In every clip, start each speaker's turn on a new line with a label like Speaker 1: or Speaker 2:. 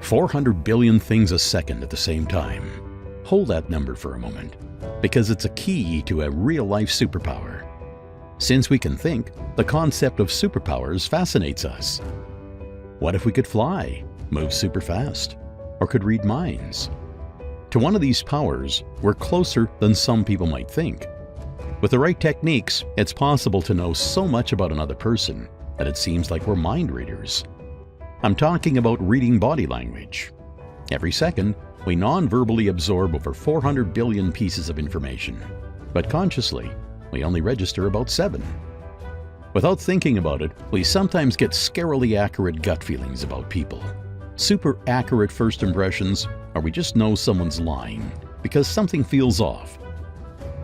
Speaker 1: 400 billion things a second at the same time. Hold that number for a moment, because it's a key to a real-life superpower. Since we can think, the concept of superpowers fascinates us. What if we could fly, move super fast, or could read minds? To one of these powers, we're closer than some people might think. With the right techniques, it's possible to know so much about another person that it seems like we're mind readers. I'm talking about reading body language. Every second, we non-verbally absorb over 400 billion pieces of information, but consciously, we only register about 7. Without thinking about it, we sometimes get scarily accurate gut feelings about people. Super accurate first impressions, or we just know someone's lying because something feels off.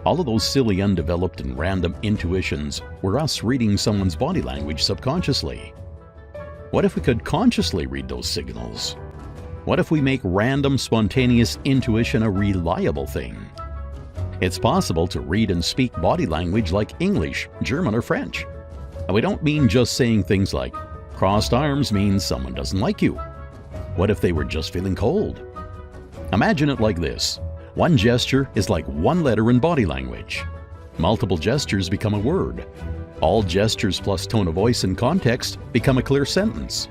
Speaker 1: All of those silly, undeveloped, and random intuitions were us reading someone's body language subconsciously. What if we could consciously read those signals? What if we make random, spontaneous intuition a reliable thing? It's possible to read and speak body language like English, German, or French. And we don't mean just saying things like, crossed arms means someone doesn't like you. What if they were just feeling cold? Imagine it like this. One gesture is like one letter in body language. Multiple gestures become a word. All gestures plus tone of voice and context become a clear sentence.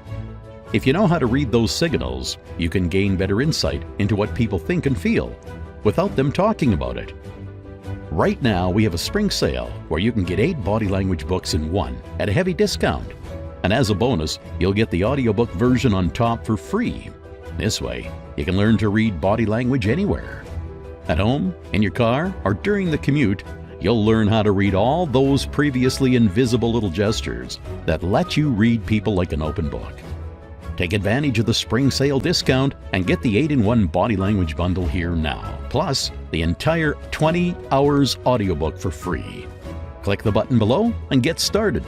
Speaker 1: If you know how to read those signals, you can gain better insight into what people think and feel without them talking about it. Right now, we have a spring sale where you can get 8 body language books in one at a heavy discount. And as a bonus, you'll get the audiobook version on top for free. This way, you can learn to read body language anywhere. At home, in your car, or during the commute, you'll learn how to read all those previously invisible little gestures that let you read people like an open book. Take advantage of the spring sale discount and get the 8-in-1 body language bundle here now, plus the entire 20 hours audiobook for free. Click the button below and get started.